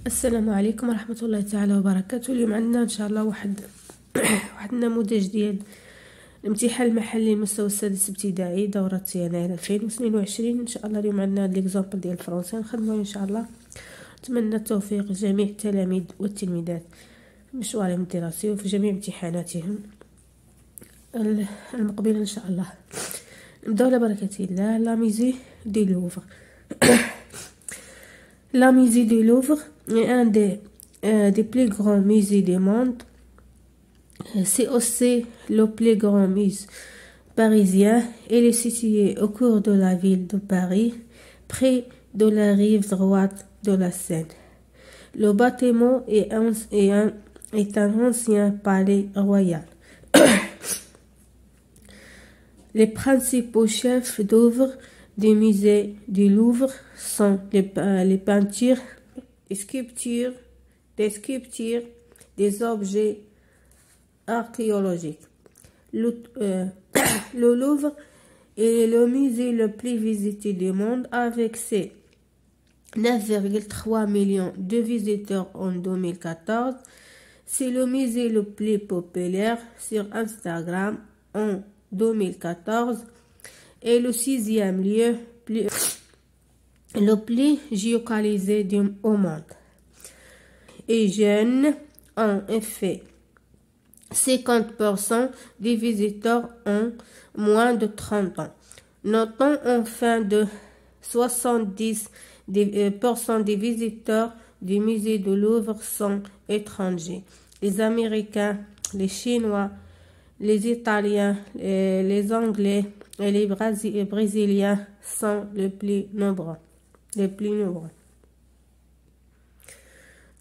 السلام عليكم ورحمة الله تعالى وبركاته. اليوم عندنا ان شاء الله واحد النموذج ديال الامتحان المحلي المستوى السادس ابتدائي دورة يناير 2022 ان شاء الله. اليوم عندنا ليكزامبل ديال الفرنسي نخدموه ان شاء الله. نتمنى التوفيق لجميع التلاميذ والتلميذات في مشوارهم الدراسي وفي جميع امتحاناتهم المقبلة ان شاء الله. نبداو على بركة الله. لا ميزي دي لوفر. La musée du Louvre est un des plus grands musées du monde. C'est aussi le plus grand musée parisien. Il est situé au cœur de la ville de Paris, près de la rive droite de la Seine. Le bâtiment est un ancien palais royal. Les principaux chefs d'œuvre du musée du Louvre sont les peintures, les sculptures, des objets archéologiques. Le Louvre est le musée le plus visité du monde avec ses 9,3 millions de visiteurs en 2014. C'est le musée le plus populaire sur Instagram en 2014 et le sixième lieu le plus géolocalisé au monde. Et jeunes, en effet, 50% des visiteurs ont moins de 30 ans. Notons enfin que 70% des visiteurs du musée du Louvre sont étrangers. Les Américains, les Chinois, les Italiens, les Anglais et les Brésiliens sont les plus nombreux.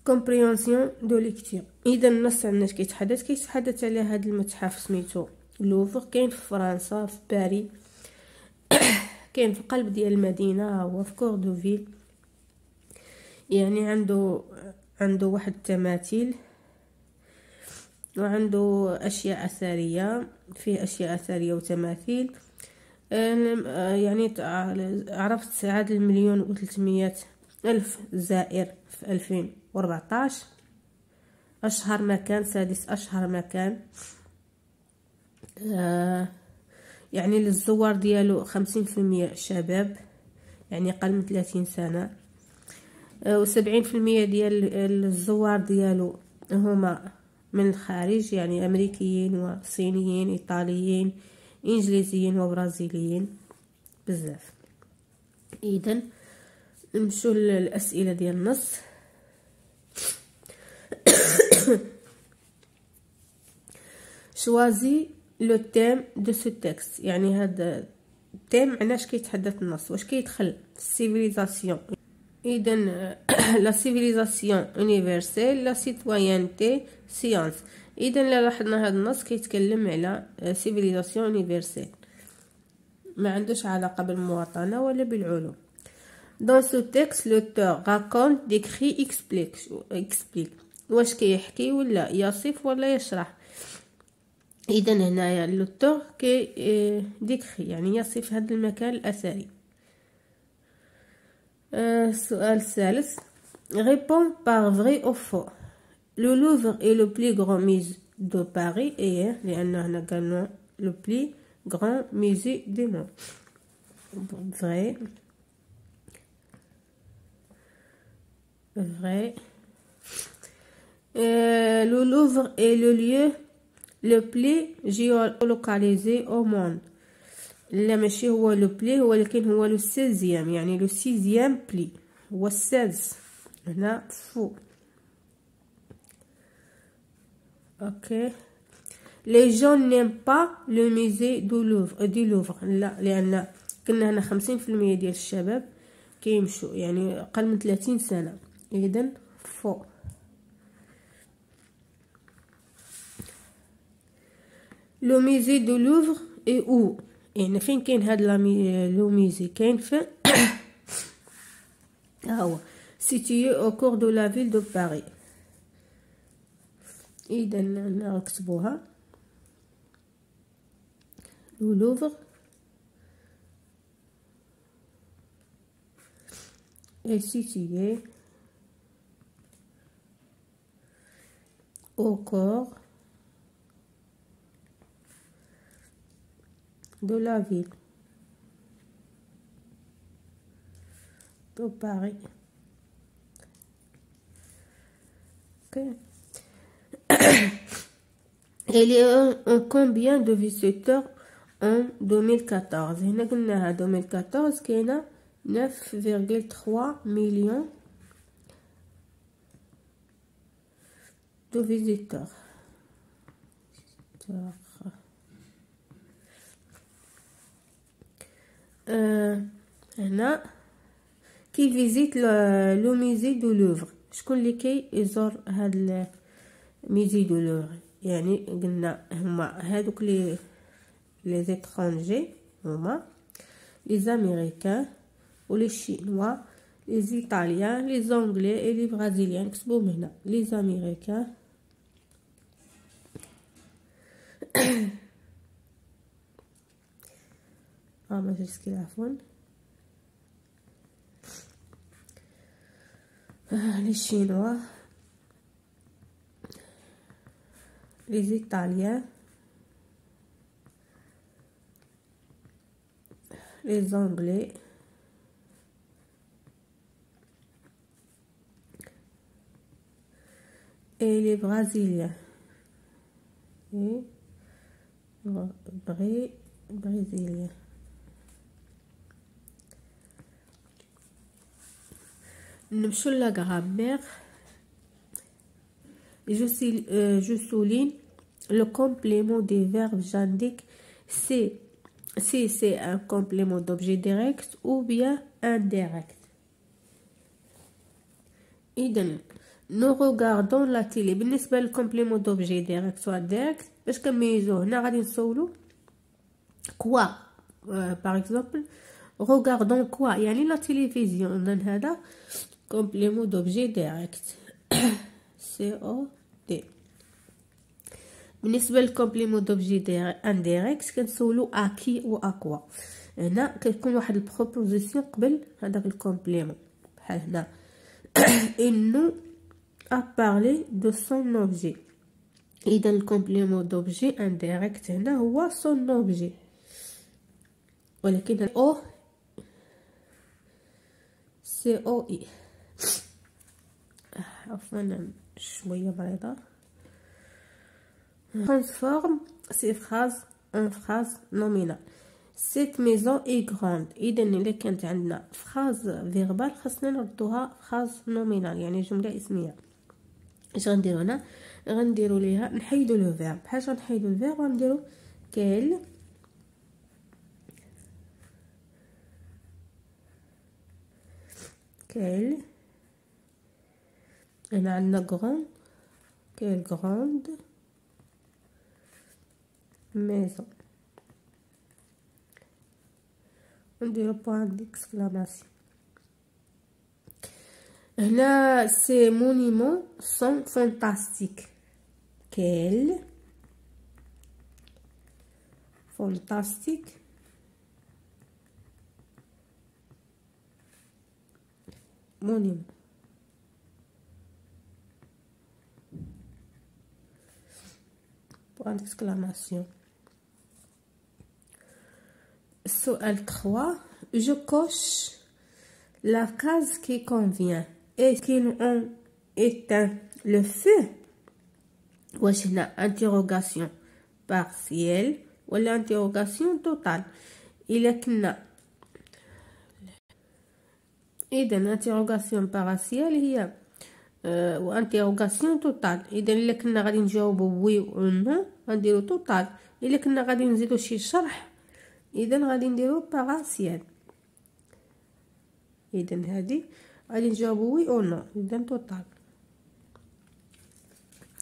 Compréhension de lecture. إذا النص عندنا كيتحدث على هذا المتحف سميتو لوفر، كاين في فرنسا في باريس، كاين في قلب ديال المدينة، هو في كوردوفيل. يعني عنده واحد التماثيل وعنده أشياء أثرية، فيه أشياء أثرية وتماثيل. يعني عرفت عدد 1,300,000 زائر في 2014. أشهر مكان، سادس أشهر مكان. يعني للزوار ديالو 50% شباب، يعني أقل من 30 سنة، و70% ديال الزوار ديالو هما من الخارج، يعني أمريكيين وصينيين إيطاليين إنجليزيين وبرازيليين بزاف. إذن نمشو للأسئلة ديال النص. شوازي لو تيم دو سو تكست. يعني هذا التيم عناش كيتحدث النص، واش كيدخل السيفيليزاسيون. إذن لا سيفيليزاسيون يونيفرسيل، لا سيتويانتي، سيانس. إذن لاحظنا هذا النص كيتكلم على سيفيليزاسيون يونيفرسيل، ما عندوش علاقة بالمواطنة ولا بالعلوم. Dans ce texte, l'auteur raconte, décrit, explique. واش كيحكي ولا يصف ولا يشرح. إذن هنايا l'auteur كي ديكري، يعني يصف هذا المكان الأثري. السؤال الثالث. Réponds par vrai ou faux. Le Louvre est le plus grand musée de Paris et لأن هنا قالنا le plus grand musée du monde. Vrai. Le Louvre est le lieu le plus géolocalisé au monde. لا ماشي هو لو بلي، هو لكن هو لو 16، يعني لو 6 بلي هو السادس. هنا فو. اوكي. لي جون نيم با لو ميزي دو لوفر. لا، لان كنا هنا 50% ديال الشباب كيمشوا، يعني اقل من 30 سنه. اذا فو. لو ميزي دو لوفر اي او، يعني فين كاين هاد لو ميزي؟ كاين في هو situé au cœur de la ville de Paris. إذا نكتبوها. لو لوفر est situé au corps de la ville de Paris. Okay. Il y a combien de visiteurs en 2014 هنا قلناها 2014 كاينه 9,3 millions de visiteurs. هنا كي فيزيت لو ميزي دو لوفر، شكون اللي كي يزور هاد الميزي دو لوفر؟ يعني قلنا هما هادوك لي زيترونجي، هما لي زاميريكان ولي شينوا لي ايطاليان لي زونغلي اي لي برازيليان. كتبوهم هنا لي زاميريكان ما جاتش كي عفوا les Chinois, les Italiens, les Anglais, et les Brésiliens. Et Brésiliens. نمشو لا غرامير. je souligne le complément des verbes. j'indique si c'est un complément d'objet direct ou bien indirect. إذن nous regardons la télé. بالنسبة للكومبليمون دوبجي ديريكت سواء ديريكت باش كنميزوه هنا غادي نسولو كوا باغ اكزومبل regardons quoi يعني لا تيليفزيون. إذن هذا complément d'objet direct COD. بالنسبه للكومبليمون دوبجي انديريكت كنسولو اكي و اكوا. هنا كتكون واحد البروبوزيسيون قبل هذاك الكومبليمون بحال هنا انو a parlé de son objet. اذا الكومبليمون دوبجي انديريكت هنا هو son objet، ولكن او COI عفوا شويه بيضاء. transforme ces phrases en phrase nominale. cette maison est grande. اذا الا كانت عندنا phrase verbal خاصنا نردوها phrase nominale يعني جمله اسميه. اش غنديرو هنا؟ غنديرو ليها نحيدو لو فيرب. بحال غنحيدو الفيرب غنديرو كيل هنا عندنا غروند كيل غروند ميزون نديرو بوان ديكسكلاماسيون. هنا سي مونيمون سون فانتاستيك. كيل فانتاستيك مونيمون. point d'exclamation. السؤال 3. je coche la case qui convient. est-ce qu'ils ont éteint le feu؟ واش هنا interrogation partielle ولا interrogation totale؟ إلا كنا إذا interrogation partielle هي و interrogation totale. إذا إلا كنا غادي نجاوبو وي و نو غنديرو توتال. إلا كنا غادي نزيدو شي شرح إذا غادي نديرو باراسيال. إذا هادي غادي نجاوبو وي أو نو إذا توتال.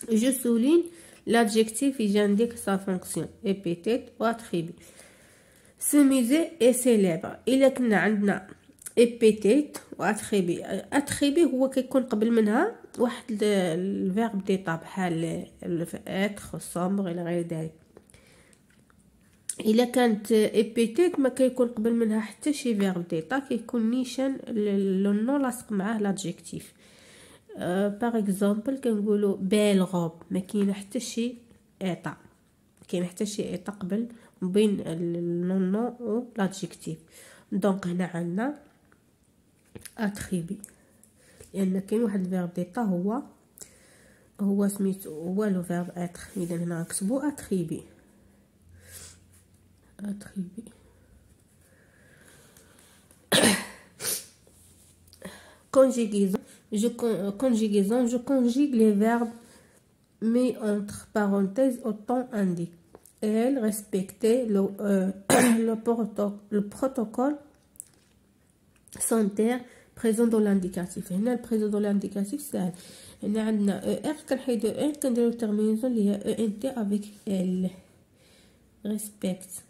je souligne l'adjectif et j'indique sa fonction épithète ou attribut. ce musée est célèbre. إلا كنا عندنا épithète و attribut. attribut هو كيكون قبل منها واحد الفيرب ديتا بحال être sombre الى غير ذلك. الا كانت ابيتيت ما كيكون قبل منها حتى شي فيرب ديتا، كيكون نيشان لو نو لاصق معاه لادجيكتيف. باغ اكزومبل كنقولوا بيل غوب، ما كاين حتى شي ايطا، كاين حتى شي ايطا قبل بين النونو و لادجيكتيف. دونك هنا عندنا اتريبي، لان كاين واحد الفيرب ديتا هو سميتو هو لو فيرب اتر. اذا هنا نكتبوا اتريبي. Conjugaison, je conjugue les verbes mis entre parenthèses au temps indiqué. Elle respectait le protocole sans terre présent dans l'indicatif. هنا البريزون dans l'indicatif سهل. هنا عندنا ار كنحيدو ان كنديرو تيرمينيزون اللي هي ان تي افيك ال. respect.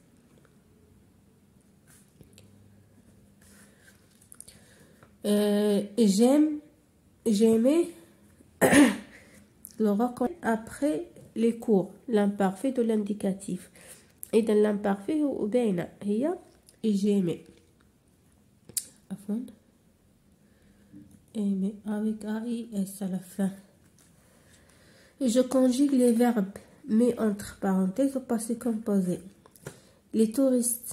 J'aimais le reconnaître après les cours, l'imparfait de l'indicatif. Et dans l'imparfait ou bien هي j'aimais. Aimer avec AIS à la fin. Je conjugue les verbes mais entre parenthèses au passé composé. Les touristes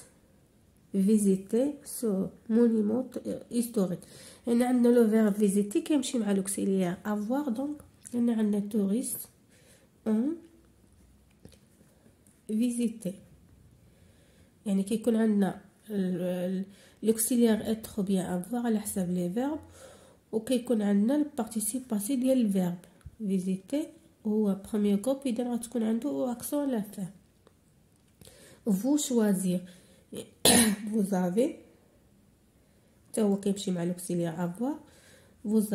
visiter ce monument historique. هنا عندنا لو فيرب فيزيتي كيمشي مع لوكسيليير افوار. دونك هنا عندنا توريست اون فيزيتي، يعني كيكون عندنا لوكسيليير اتر بيان افوار على حساب لي فيرب، وكيكون عندنا البارتيسيب باسي ديال الفيرب فيزيتي هو بروميير كوب، اذا غتكون عنده اكسون لا فان. فو شوازير vous avez تا هو كيمشي مع لوكسيليير افوار. vous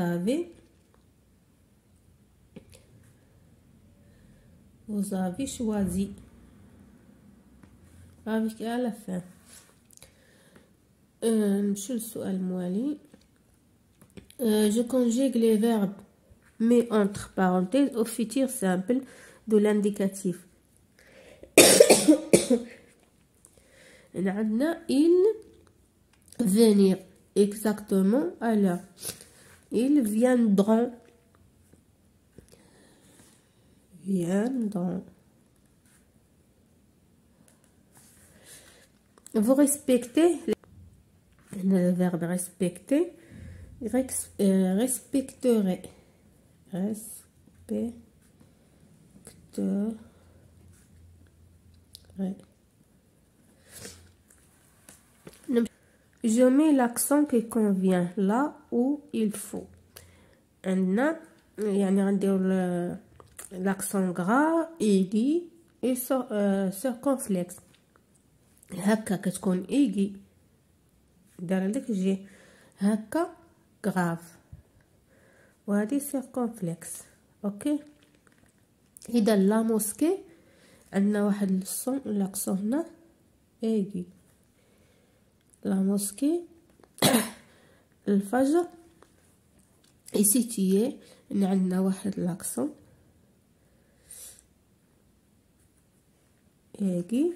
avez choisi avec à la fin. نمشيو للسؤال الموالي. je conjugue les verbes mais entre parenthèses au futur simple de l'indicatif. عندنا il venir exactement à l'heure. Ils viendront. Vous respectez le verbe respecter. Respecterait. Je mets l'accent qui convient là où il faut. عندنا يعني غنديرو l'accent gras aigu et circonflexe. هكا كتكون ايغي دار لك جي هكا غراف، وهذه سيركونفلكس. اوكي. اذا لا موسكي عندنا واحد الصون لاكسون هنا ايغي. لا موسكي الفجر ايسيتيي عندنا واحد لاكسون ايغي.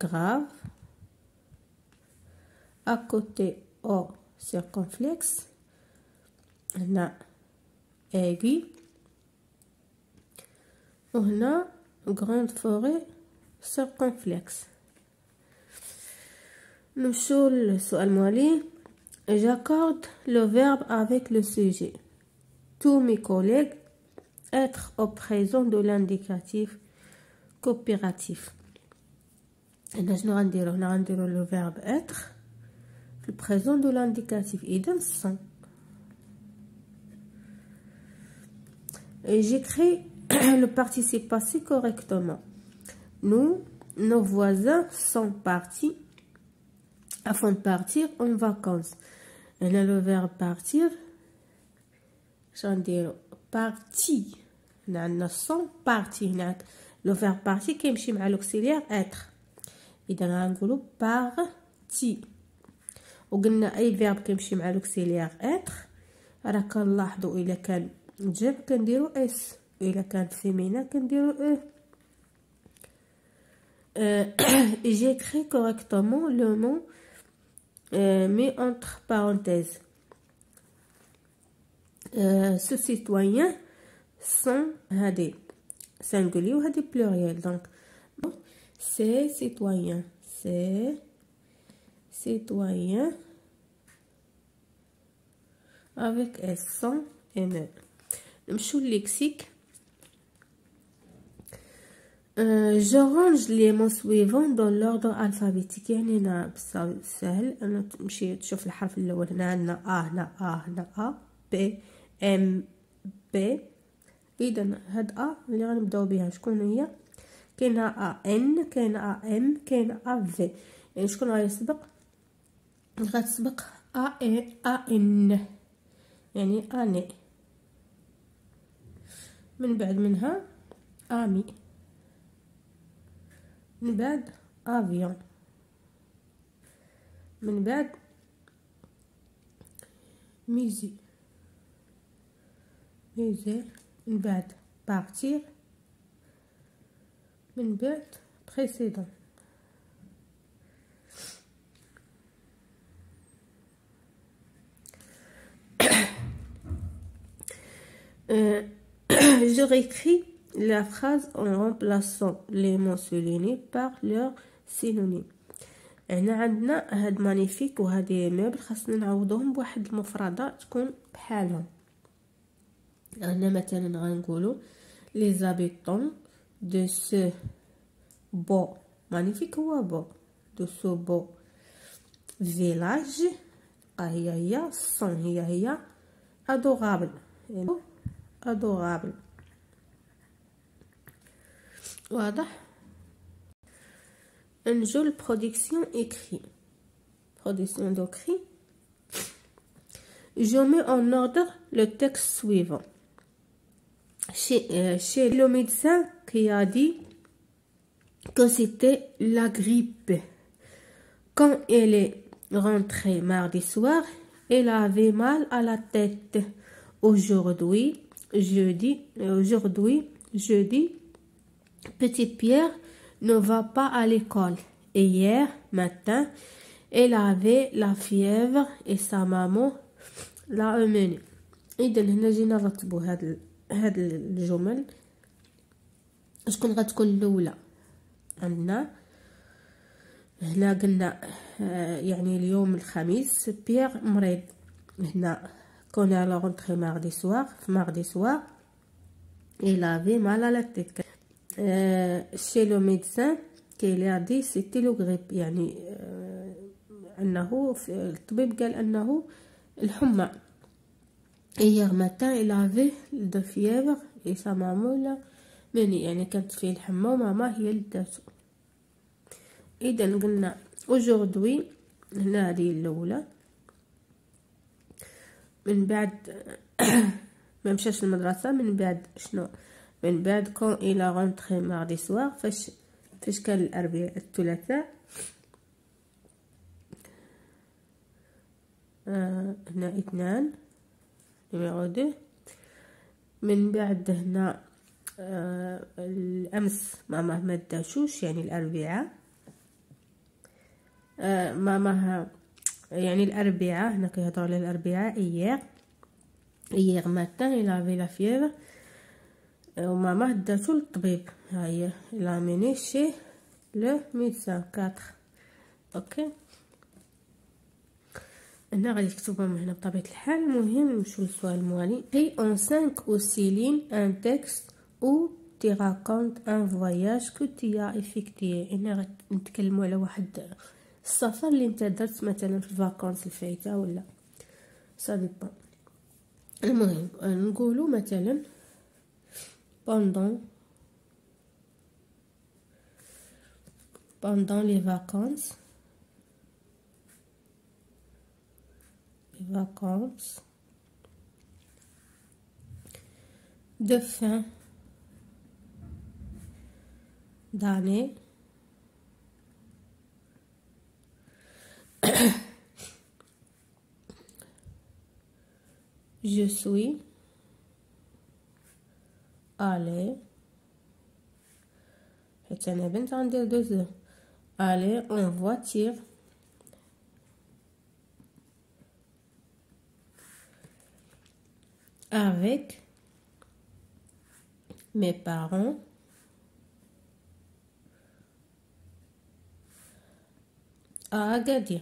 grave à côté au circonflexe هنا aigu وهنا grande forêt circonflexe. نمشيو للسؤال الموالي. j'accorde le verbe avec le sujet. tous mes collègues être au présent de l'indicatif coopératif. هنا شنو غنديرو؟ هنا غنديرو لو فيرب اتر في البريزون دو لانديكاتيف، اذا سون. j'écris le participe passé correctement. nos voisins sont partis afin de partir en vacances. هنا لو فيرب partir شغنديرو parti. هنا عندنا sont parti. هنا لو فيرب parti كيمشي مع لوكسيليير اتر، اذا غنقولوا بارتي. وقلنا اي فيرب كيمشي مع لوكسيليير اتر راه كنلاحظوا الا كان جمع كنديروا اس، الا كان فيمينا كنديروا j'écris correctement le mot mais entre parenthèses. ce citoyen sont هذه singulier ou هذه pluriel. Donc ces citoyens avec S sont M. نمشو لللكسيك. je range les mots suivants dans l'ordre alphabétique. يعني هنا سهل انا تمشي تشوف الحرف الاول. هنا عندنا هنا A B M B. اذا هاد اللي غنبداو بها شكون هي؟ كاينه ان، كاينه ام، كاينه في. يعني شكون غيسبق؟ غتسبق ان يعني اني. من بعد منها امي، من بعد افيون، من بعد ميزي، من بعد بارتير، من بعد précédent. Je réécris la phrase en remplaçant les mots soulignés par leur synonyme. هنا عندنا هاد مانيفيك وهذه ميبل خاصنا نعوضوهم بواحد المفردة تكون بحالهم. هنا مثلا غنقولوا les habitants de ce beau magnifique هو beau de ce beau village هي sont هي adorable واضح. نجو للبرودكسيون écrit. Production d'écrit. Je mets en ordre le texte suivant. Chez le médecin qui a dit que c'était la grippe. Quand elle est rentrée mardi soir, elle avait mal à la tête. Aujourd'hui, jeudi, petite Pierre ne va pas à l'école. Et hier matin, elle avait la fièvre et sa maman l'a emmenée. إذا هنا جينا نرتبوا هاد الجمل. شكون غتكون الأولى؟ عندنا هنا قلنا يعني اليوم الخميس بيير مريض. هنا كون على رونتري ماردي سوار il avait mal à la tête. chez le médecin qu'il a dit c'était le grippe. يعني أنه الطبيب قال أنه الحمى. hier matin il avait de fièvre et sa maman مني يعني كانت فيه الحمى وماما هي اللي داتو. إذا قلنا aujourd'hui هنا هذه الأولى. من بعد ما مشاش المدرسة. من بعد شنو؟ من بعد كون إلى رونتري ماردي سوار فاش كان الأربعاء الثلاثاء. هنا اثنان نيميرو دو. من بعد هنا الأمس ماما ما داشوش يعني الأربعاء. ماما يعني الأربعاء هنا كيهضروا على الأربعاء hier matin il avait la fièvre وماما داتو للطبيب. ها هي لا ميني شي لو ميدسان 4. اوكي هنا غادي تكتبهم هنا بطبيعة الحال. المهم نمشيو للسؤال الموالي. هي en 5 ou 6 lignes un texte où tu racontes un voyage que tu as effectué. هنا غنتكلموا على واحد السفر اللي انت درت مثلا في الفاكونس الفايته ولا سا ديبون. المهم نقولوا مثلا pendant les vacances de fin d'année je suis allée حيت انا بنت غندير دوزو aller en voiture avec mes parents à Agadir.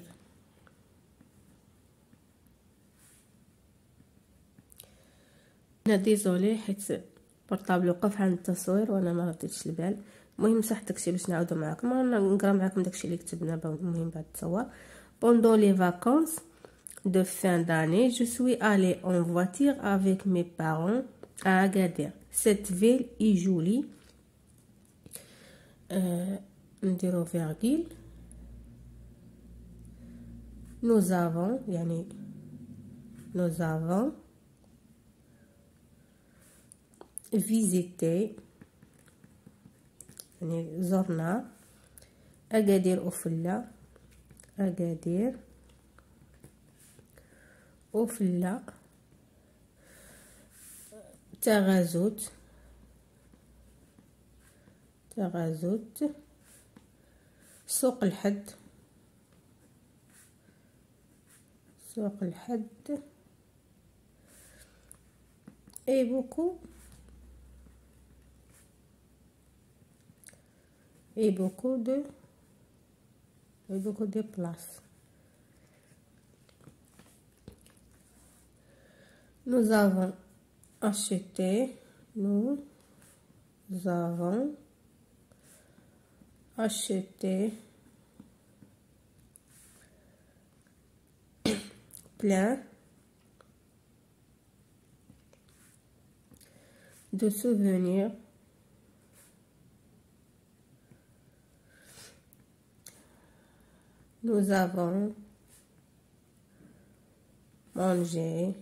انا ديزولي حيت بورطابل وقف عند التصوير وانا ما رديتش البال. المهم مسحت داكشي باش نعاودو معاكم، نقرا معاكم داكشي اللي كتبنا. المهم بعد التصور. Pendant les vacances de fin d'année, je suis allée en voiture avec mes parents à Agadir. Cette ville est jolie. نديرو فيرغيل. Nous avons visité زرنا أكادير أوفلا تغازوت سوق الحد et beaucoup de places. Nous avons acheté plein de souvenirs nous avons mangé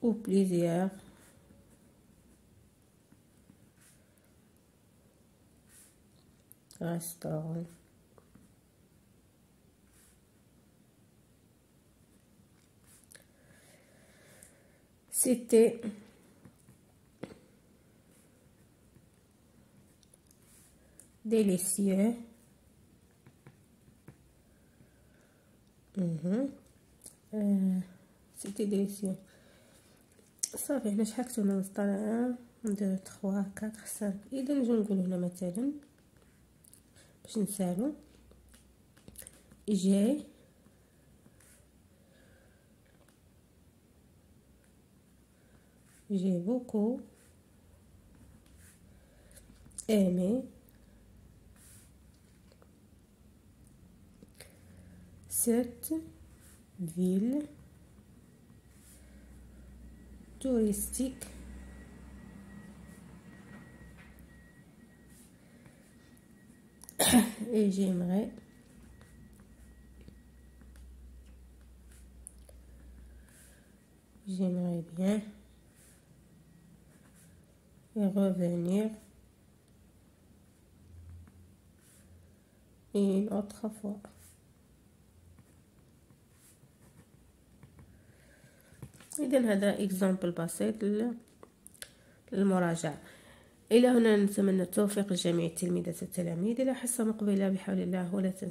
au plusieurs restaurants. C'était délicieux. C'était délicieux. صافي هنا شحال كتبنا مسطر 1 2 3 4 5. اذا نجي نقولو هنا مثلا باش نسالو j'ai beaucoup aimé cette ville touristique et j'aimerais bien y revenir une autre fois. إذن هذا إكزامبل بسيط للمراجعة. إلى هنا نتمنى التوفيق لجميع التلميذات والتلاميذ. إلى حصة مقبلة بحول الله، ولا تنسوا